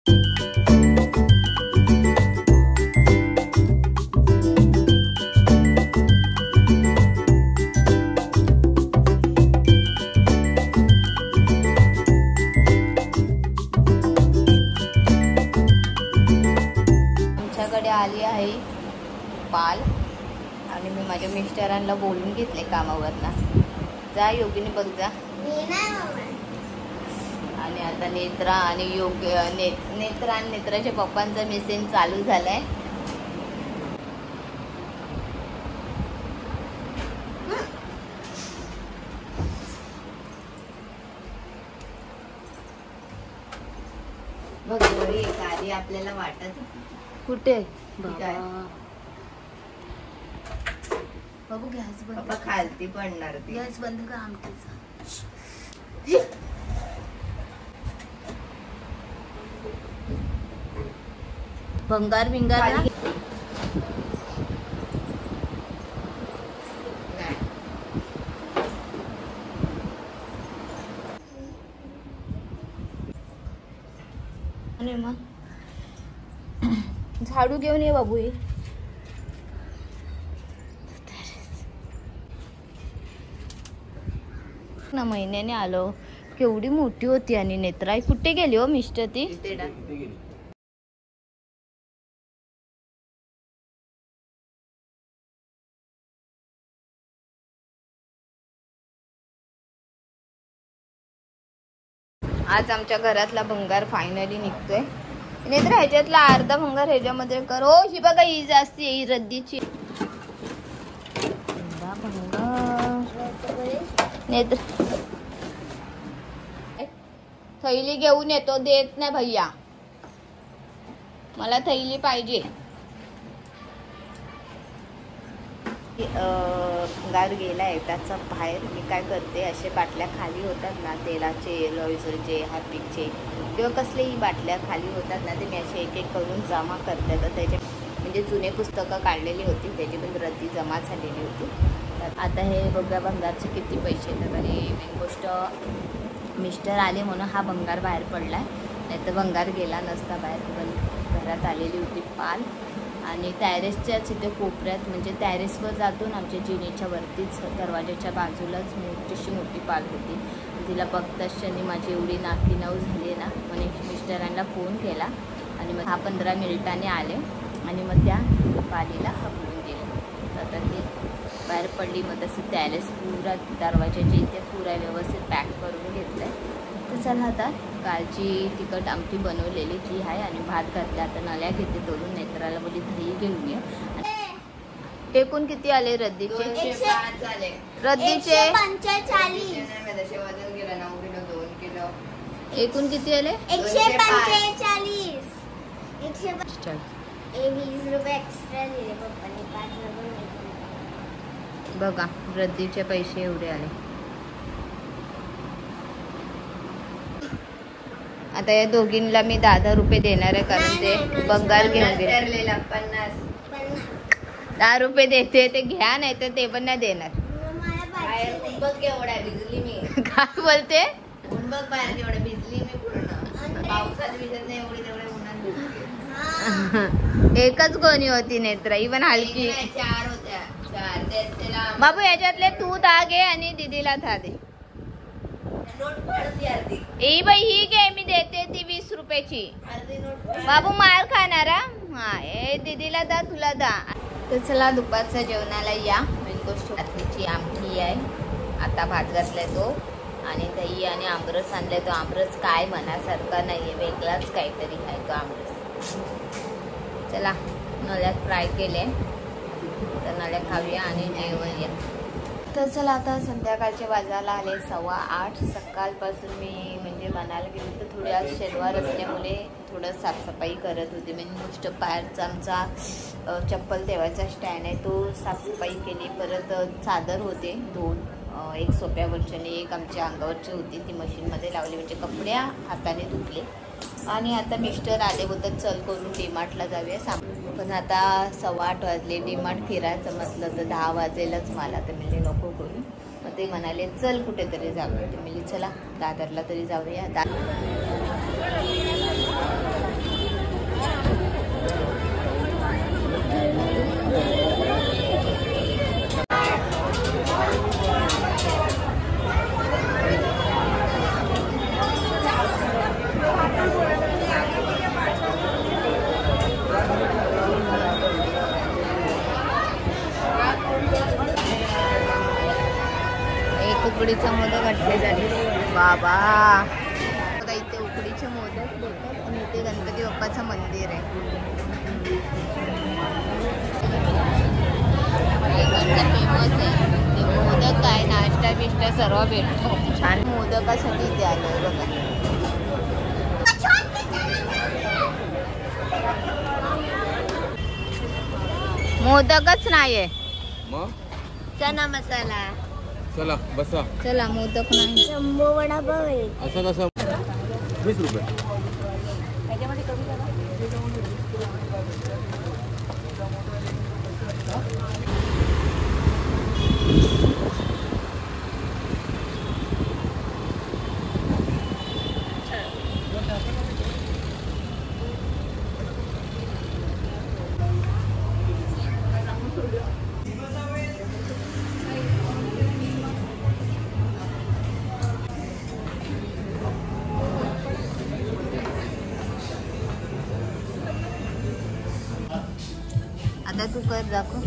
आली आहे पाल आणि मी माझ्या मिस्टरांना बोलून घेतले कामावरना, जा योगिनी बघ जा. आणि आता नेत्रा आणि नेत्रा आणि नेत्राच्या पप्पांचा मेसेज चालू झालाय. बघ घरी आधी आपल्याला वाटत कुठे बाबू गॅस बंद, खालती पडणार, गॅस बंद का आमटीचा. भंगार भिंगार आणि मग झाडू घेऊन ये बाबू. ना महिन्याने आलो, केवढी मोठी होती. आणि नेत्रा कुठे गेली हो मिस्टर ती? आज आमच्या घरातला भंगार फायनली निघतोय. नेत्रा ह्याच्यातला अर्धा भंगार ह्याच्यामध्ये कर. हो ही बघा, ही जास्ती ही रद्दीची नेत्र. थैली घेऊन येतो, देत नाही भैया, मला थैली पाहिजे. भंगार गेलाय त्याचा बाहेर. मी काय करते, असे बाटल्या खाली होतात ना तेलाचे, लॉयझरचे, हार्पिकचे किंवा कसलेही बाटल्या खाली होतात ना, ते मी असे एक एक करून जमा करते. तर त्याचे म्हणजे जुने पुस्तकं काढलेली होती, त्याची पण रद्दी जमा झालेली होती. तर आता हे बघा भंगारचे किती पैसे येतात. आणि मेन गोष्ट मिस्टर आले म्हणून हा भंगार बाहेर पडला आहे, नाही तर भंगार गेला नसता बाहेर. पण घरात आलेली होती पाल. आणि टॅरेसच्याच इथे कोपऱ्यात, म्हणजे टॅरेसवर जातो ना आमच्या जिनेच्या वरतीच दरवाजाच्या बाजूलाच मोठीशी मोठी पाल होती. तिला बघताच क्षणी माझी एवढी नाकी नऊ झाली ना, म्हणे मिस्टरांना फोन केला आणि मग 15 मिनिटांनी आले आणि मग त्या पालीला हकलून दिलं. तर आता ती बाहेर पडली. मग तसं टॅरेस पुरा दरवाजाच्या इथे पुरा व्यवस्थित पॅक करून घेतलं आहे. तर चला आता कालची तिखट आमटी बनवलेली ती आहे आणि भात घातला. आता नळ्या घेते तोडून. नेत्राला बोली दही घेऊन ये. एकूण किती आले रद्दीचे? 205 आले रद्दीचे. 45 एकूण किती आले? 145. 20 रुपये एक्स्ट्रा दिले पप्पांनी. 5 रुपये बघा रद्दीचे पैसे एवढे आले. आता या दोघींना मी 10 रुपये देणार आहे, कारण ते भंगार घेऊन गेले. 10 रुपये देते ते घ्या, नाही तर ते पण नाही देणार. केवढा भिजली मी. काय बोलते? बघ बाहेर केवढं भिजली मी पूर्ण. पावसात भिजत नाही एवढी, तेवढे उन्हात. एकच गोणी होती नेत्रा, ही पण हलकी. 4 होत्या. 4 बाबू याच्यातले तू 10 घे आणि दीदीला 10 दे. ए बाई ही घे, मी देते ती 20 रुपयाची. बाबू मार खाणारा. हा ए दीदीला दा, तुला दा. तर चला दुपारच्या जेवणाला या. मेन गोष्ट रात्रीची आमटी आहे. आता भात घातलाय तो आणि दही आणि आमरस आणलाय. तो आमरस काय मनासारखा नाहीये, वेगळाच काहीतरी आहे तो आमरस. चला नळ्यात फ्राय केले, तर नळ्या खाऊया आणि जेवण या. तर चला आता संध्याकाळच्या वाजायला आले 8:15. सकाळपासून मी म्हणजे म्हणायला गेलं तर थोडी आज शनिवार असल्यामुळे थोडं साफसफाई करत होते. म्हणजे गोष्ट बाहेरचा आमचा चप्पल ठेवायचा स्टँड आहे, तो साफसफाई केली. परत चादर होते 2, एक सोप्यावरची आणि एक आमच्या अंगावरची होती, ती मशीनमध्ये लावली. म्हणजे कपडे हाताने धुतले. आणि आता मिस्टर आले बोलतात चल करून डीमार्टला जाऊया. पण आता 8:15 वाजले. डीमार्ट फिरायचं म्हटलं तर 10 वाजेलच मला. तर म्हणजे नको करू. मग ते म्हणाले चल कुठेतरी जाऊया. तर म्हणजे चला दादरला तरी जाऊया. उकडीचे मोदक वाटले झाले बाबा. बघा इथे उकडीचे मोदक भेटतात आणि इथे गणपती बाप्पाचं मंदिर आहे. फेमस आहे ते मोदक काय नाश्ता बिष्टा सर्व भेटतो. छान मोदकासाठी इथे आलोय बघा. मोदकच नाहीये मग चना मसाला. चला बसा. चला मोदक नाही. शंभो वडापाव आहे. असं कसं 20 रुपये. त्याच्यामध्ये कमी करा. आता तू कर दाखव.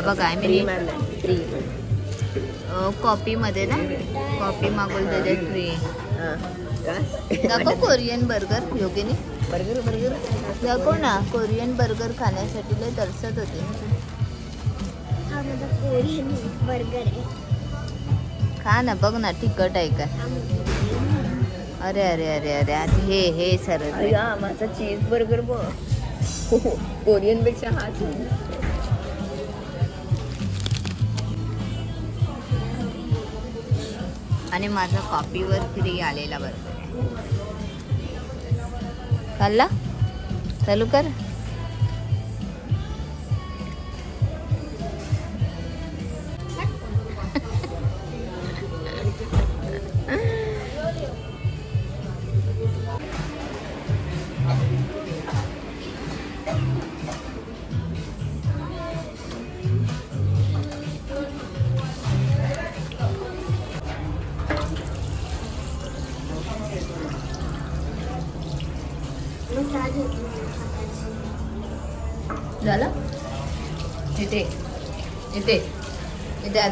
बघा मी कॉपी मध्ये ना कॉपी मागवली त्याच्यात फ्री. दाखव कोरियन बर्गर. योगिनी बर्गर बर्गर दाखव ना. कोरियन बर्गर खाण्यासाठी लय तरसत होते ना. कोरियन बर्गर आहे. खा ना बघ ना तिखट आहे का. अरे अरे अरे अरे हे हे सर माझा चीज बर्गर बघ. कोरियन पेक्षा हा चीज. आणि माझा कॉपीवर फ्री आलेला बर्गर आहे. खाल्ला चालू कर. झालं इथे इथे इथे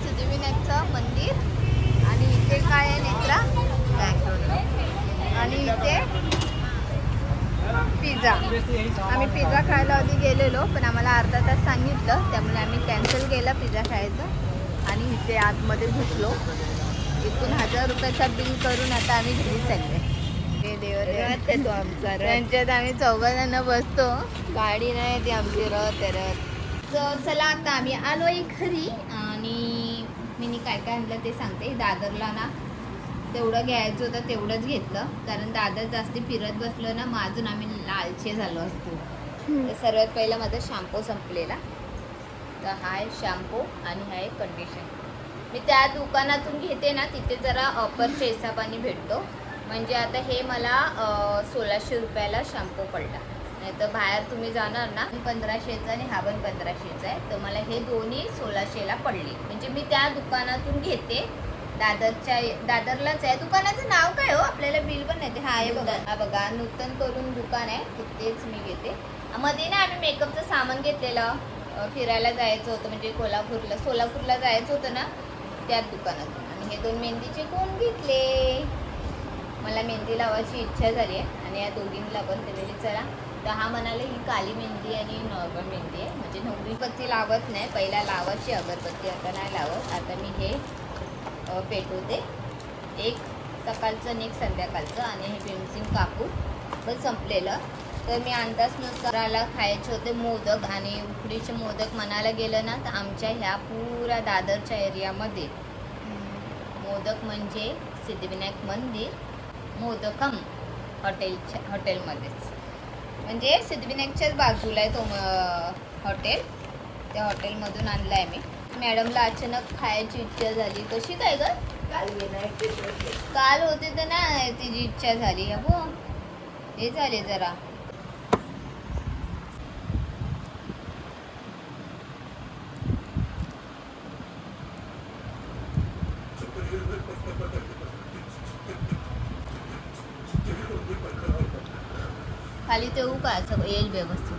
सिद्धिविनायकचं मंदिर. आणि इथे काय आहे नेत्रा आणि इथे पिझ्झा. आम्ही पिझ्झा खायला आधी गेलेलो पण आम्हाला अर्धा तास सांगितलं त्यामुळे आम्ही कॅन्सल केला पिझ्झा खायचं. आणि इथे आतमध्ये घुसलो. इथून 1000 रुपयाचा बिल करून आता आम्ही घरी चालले. हे देव तो आमचा त्यांच्यात आम्ही 4 जण बसतो. गाडी नाही ती आमची रथ रथ. तर चला आता आम्ही आलोय घरी. आणि मी काय काय आणलं ते सांगते. दादरला ना तेवढं घ्यायचं होतं तेवढंच घेतलं कारण दादर जास्ती फिरत बसलं ना मग अजून आम्ही लालचे झालो असतो. तर सर्वात पहिला माझा शॅम्पू संपलेला. तर हा आहे शॅम्पू आणि हा आहे कंडिशनर. मी त्या दुकानातून घेते ना तिथे जरा ऑफरच्या हिशोबाने भेटतो. म्हणजे आता हे मला 1600 रुपयाला शॅम्पू पडला. नाही तर बाहेर तुम्ही जाणार ना 1500चा आणि हा पण 1500चा आहे. तर मला हे दोन्ही 1600ला पडले. म्हणजे मी त्या दुकानातून घेते. दादरलाच आहे. दुकानाचं नाव काय हो आपल्याला बिल पण नाही. हा आहे बघा. हा बघा नूतन करून दुकान आहे तिथेच मी घेते. मध्ये ना आम्ही मेकअपचं सामान घेतलेलं. फिरायला जायचं होतं म्हणजे सोलापूरला जायचं होतं ना त्याच दुकानातून. आणि हे 2 मेहंदीचे कोण घेतले. मला मेहंदी लावायची इच्छा झाली आहे आणि या दोघींना पण ते चला. तर हा म्हणाले ही काली मेहंदी आणि नॉर्मल मेहंदी आहे. म्हणजे अगरबत्ती लावत नाही. पहिला लावायची अगरबत्ती आता नाही लावत. आता मी हे पेटवते. एक सकाळचं आणि एक संध्याकाळचं. आणि हे पेन्सिल कापूर पण संपलेलं. तर मी अंदाजनुसाराला खायचे होते मोदक. आणि उकडीचे मोदक म्हणायला गेलं ना तर आमच्या ह्या पुऱ्या दादरच्या एरियामध्ये मोदक म्हणजे सिद्धिविनायक मंदिर मोदकम हॉटेलमध्येच. म्हणजे सिद्धिविनायकच्याच बाजूला आहे तो हॉटेल. त्या हॉटेलमधून आणलं आहे मी. मॅडमला अचानक खायची इच्छा झाली. कशी काय ग काल होते तर ना तिची इच्छा झाली. हो हे झाले जरा. खाली ठेवू का सगळं येईल व्यवस्थित.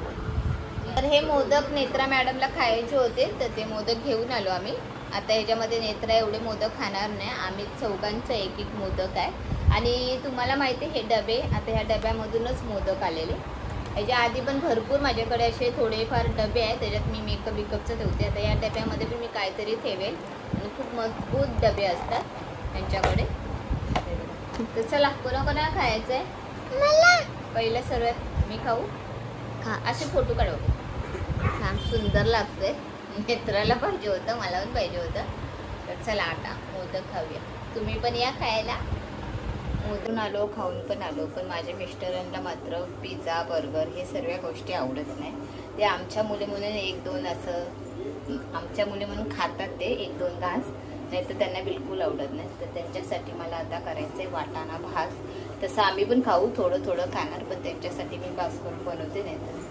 तर हे मोदक नेत्रा मॅडमला खायचे होते तर ते मोदक घेऊन आलो आम्ही. आता ह्याच्यामध्ये नेत्रा एवढे मोदक खाणार नाही, आम्ही चौघांचं एक एक मोदक आहे. आणि तुम्हाला माहिती आहे हे डबे, आता ह्या डब्यामधूनच मोदक आलेले. ह्याच्या आधी पण भरपूर माझ्याकडे असे थोडेफार डबे आहेत, त्याच्यात मी मेकअप विकअपचं ठेवते. आता या डब्यामध्ये पण मी काहीतरी ठेवेल आणि खूप मजबूत डबे असतात त्यांच्याकडे. तर चला कोणाकोणाला खायचं आहे? मला पहिलं सर्वात मी खाऊ का? असे फोटो काढवते, छान सुंदर लागतंय. नेत्राला पाहिजे होतं, मला पण पाहिजे होतं. तर चला आता मोदक खाऊया. तुम्ही पण या खायला. मोदून आलो, खाऊन पण आलो, पण माझ्या मिस्टरांना मात्र पिझ्झा बर्गर हे सर्व गोष्टी आवडत नाही. ते आमच्या मुली म्हणून एक दोन असं आमच्या मुली म्हणून खातात ते एक दोन घास, नाही तर त्यांना बिलकुल आवडत नाही. तर त्यांच्यासाठी मला आता करायचं आहे वाटाणा भात. तसं आम्ही पण खाऊ, थोडं थोडं खाणार, पण त्यांच्यासाठी मी बास करून बनवते. नाही तर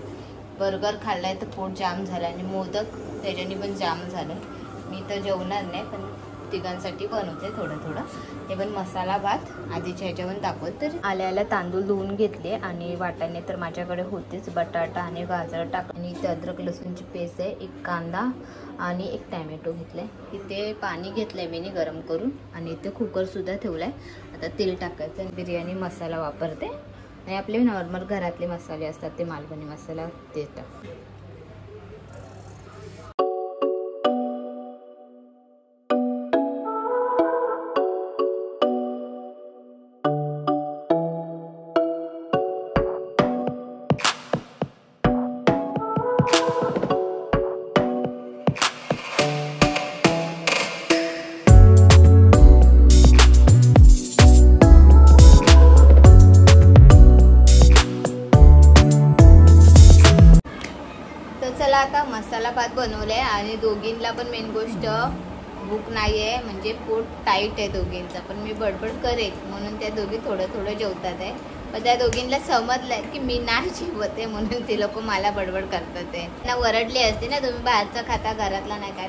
बर्गर खाल्लाय तर पोट जाम झालं आणि मोदक त्याच्याने पण जाम झालं. मी तर जेवणार नाही, पण तिघांसाठी बनवते थोडं थोडं. हे पण मसाला भात आधीच्या ह्याच्यावर दाखवत. तर आल्याला तांदूळ धुवून घेतले आणि वाटाणे तर माझ्याकडे होतेच. बटाटा आणि गाजर टाक आणि इथे अद्रक लसूणची पेस्ट आहे, एक कांदा आणि एक टॅमॅटो घेतलाय. इथे पाणी घेतलंय मी गरम करून आणि इथे कुकरसुद्धा ठेवलाय. आता तेल टाकायचं आणि बिर्याणी मसाला वापरते आणि आपले नॉर्मल घरातले मसाले असतात ते मालवणी मसाला ते टाकते. चला आता मसाला भात बनवलाय आणि दोघींना पण मेन गोष्ट भूक नाही आहे, म्हणजे पोट टाईट आहे दोघींचा. पण मी बडबड करेन म्हणून त्या दोघी थोडं थोडं जेवतात आहे. पण त्या दोघींना समजलंय की मी नाही जेवते म्हणून ते लोक मला बडबड करतात आहे. त्यांना वरडले असते ना, तुम्ही बाहेरचा खाता घरातला नाही काय.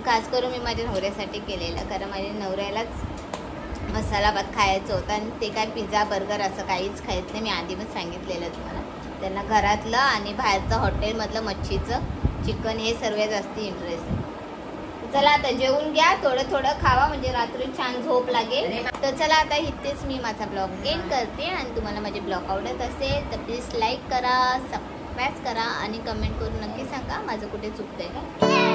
खास करून मी माझ्या नवऱ्यासाठी केलेलं, कारण माझ्या नवऱ्यालाच मसाला भात खायचं होतं आणि ते काय पिझ्झा बर्गर असं काहीच खायचं नाही. मी आधी पण सांगितलेलं तुम्हाला. त्यांना घरातलं आणि बाहेरचं हॉटेलमधलं मच्छीचं चिकन हे सर्व जास्त इंटरेस्ट आहे. चला आता जेवून घ्या, थोडं थोडं खावा म्हणजे रात्री छान झोप लागेल. तर चला आता इथेच मी माझा ब्लॉग एंड करते. आणि तुम्हाला माझे ब्लॉग आवडत असेल तर प्लीज लाईक करा, सबस्क्राईब करा आणि कमेंट करून नक्की सांगा माझं कुठे चुकतंय का.